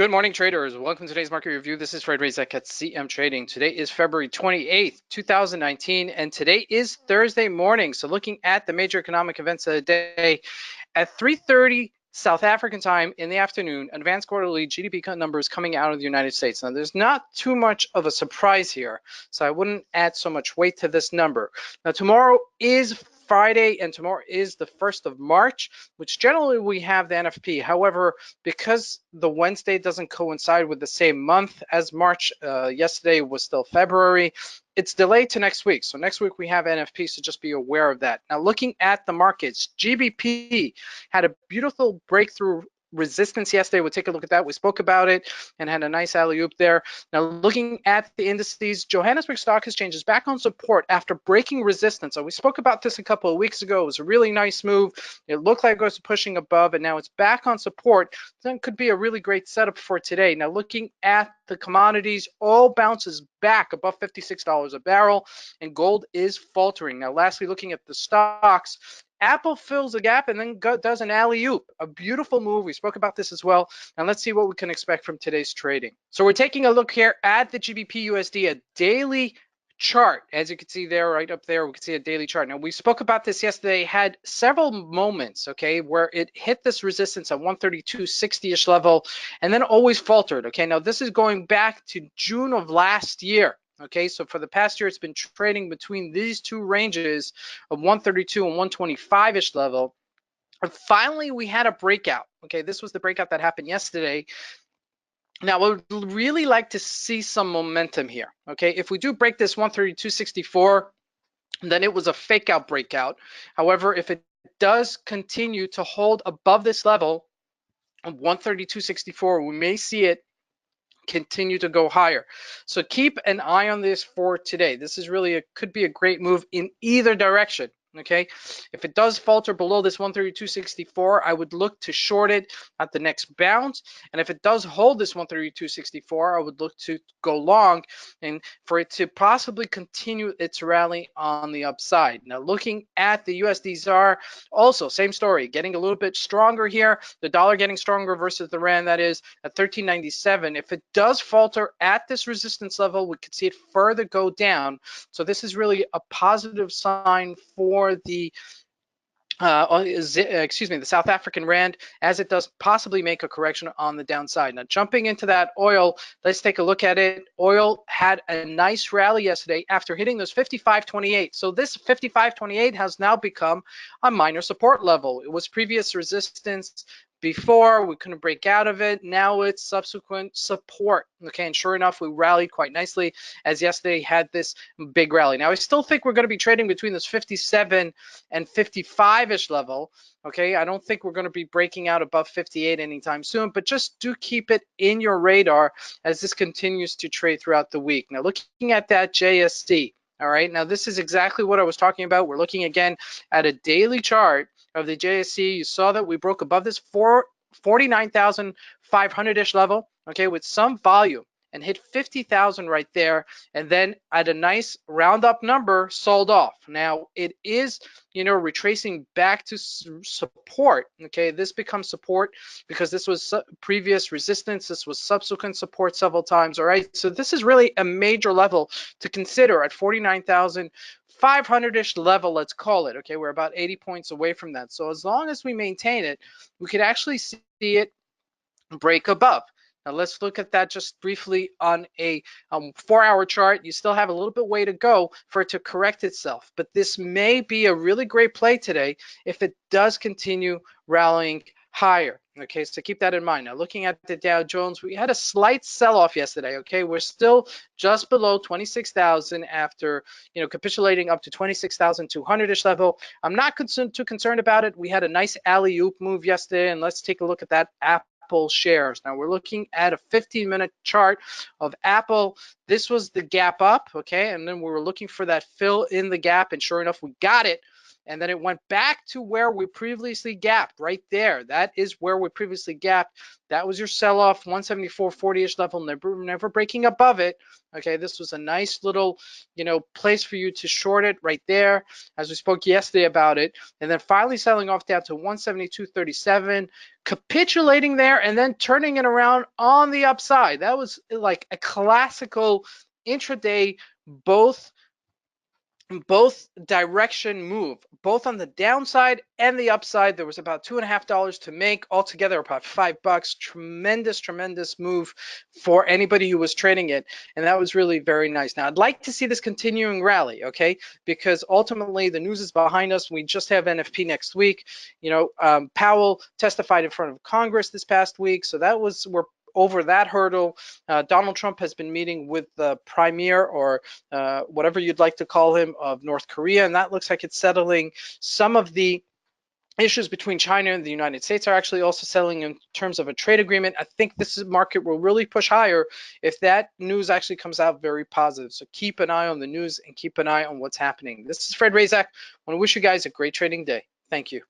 Good morning, traders. Welcome to today's market review. This is Razak at CMTrading. Today is February 28th, 2019, and today is Thursday morning. So looking at the major economic events of the day, at 3:30 South African time in the afternoon, advanced quarterly GDP numbers coming out of the United States. Now, there's not too much of a surprise here, so I wouldn't add so much weight to this number. Now, tomorrow is Friday, and tomorrow is the 1st of March, which generally we have the NFP. However, because the Wednesday doesn't coincide with the same month as March, yesterday was still February, it's delayed to next week. So next week we have NFP, so just be aware of that. Now, looking at the markets, GBP had a beautiful breakthrough resistance yesterday. We'll take a look at that. We spoke about it and had a nice alley-oop there. Now, looking at the indices, Johannesburg Stock Exchange is back on support after breaking resistance. So we spoke about this a couple of weeks ago. It was a really nice move. It looked like it was pushing above, and now it's back on support. That could be a really great setup for today. Now, looking at the commodities, oil bounces back above $56 a barrel, and gold is faltering. Now, lastly, looking at the stocks, Apple fills a gap and then does an alley-oop. A beautiful move. We spoke about this as well. Now let's see what we can expect from today's trading. So we're taking a look here at the GBP USD, a daily chart. As you can see there, right up there, we can see a daily chart. Now we spoke about this yesterday, had several moments, okay, where it hit this resistance at 132.60-ish level and then always faltered, okay? Now this is going back to June of last year. Okay, so for the past year, it's been trading between these two ranges of 132 and 125-ish level. And finally, we had a breakout. Okay, this was the breakout that happened yesterday. Now, I would really like to see some momentum here. Okay, if we do break this 132.64, then it was a fake out breakout. However, if it does continue to hold above this level of 132.64, we may see it continue to go higher. So keep an eye on this for today. This is really could be a great move in either direction. Okay, if it does falter below this 132.64, I would look to short it at the next bounce. And if it does hold this 132.64, I would look to go long and for it to possibly continue its rally on the upside. Now, looking at the USD ZAR, also same story, getting a little bit stronger here. The dollar getting stronger versus the rand, that is at 13.97. If it does falter at this resistance level, we could see it further go down. So this is really a positive sign for the the South African rand, as it does possibly make a correction on the downside. Now, jumping into that oil, let's take a look at it. Oil had a nice rally yesterday after hitting those 55.28. So this 55.28 has now become a minor support level. It was previous resistance before, we couldn't break out of it. Now it's subsequent support. Okay, and sure enough, we rallied quite nicely as yesterday had this big rally. Now I still think we're going to be trading between this 57 and 55-ish level. Okay, I don't think we're going to be breaking out above 58 anytime soon, but just do keep it in your radar as this continues to trade throughout the week. Now looking at that JSD. All right, now this is exactly what I was talking about. We're looking again at a daily chart of the JSC. You saw that we broke above this 49,500-ish level, okay, with some volume and hit 50,000 right there, and then at a nice round up number sold off. Now it is, retracing back to support. Okay, this becomes support because this was previous resistance, this was subsequent support several times. All right, so this is really a major level to consider at 49,500-ish level, let's call it. Okay, we're about 80 points away from that. So as long as we maintain it, we could actually see it break above. Now let's look at that just briefly on a 4-hour chart. You still have a little bit way to go for it to correct itself, but this may be a really great play today if it does continue rallying higher. Okay, so keep that in mind. Now looking at the Dow Jones, we had a slight sell-off yesterday. Okay, we're still just below 26,000 after capitulating up to 26,200-ish level. I'm not too concerned about it. We had a nice alley-oop move yesterday, and let's take a look at that Apple shares. Now we're looking at a 15-minute chart of Apple. This was the gap up, okay? And then we were looking for that fill in the gap, and sure enough, we got it. And then it went back to where we previously gapped, right there. That is where we previously gapped. That was your sell-off, 174.40-ish level, never breaking above it. Okay, this was a nice little, place for you to short it right there, as we spoke yesterday about it. And then finally selling off down to 172.37, capitulating there, and then turning it around on the upside. That was like a classical intraday both direction move, both on the downside and the upside. There was about $2.50 to make, altogether about $5. Tremendous move for anybody who was trading it, and that was really very nice. Now I'd like to see this continuing rally, okay, because ultimately the news is behind us. We just have NFP next week. Powell testified in front of Congress this past week, so we're over that hurdle. Donald Trump has been meeting with the premier, or whatever you'd like to call him, of North Korea, and that looks like it's settling. Some of the issues between China and the United States are actually also settling in terms of a trade agreement. I think this market will really push higher if that news actually comes out very positive. So keep an eye on the news and keep an eye on what's happening. This is Fred Razak. I want to wish you guys a great trading day. Thank you.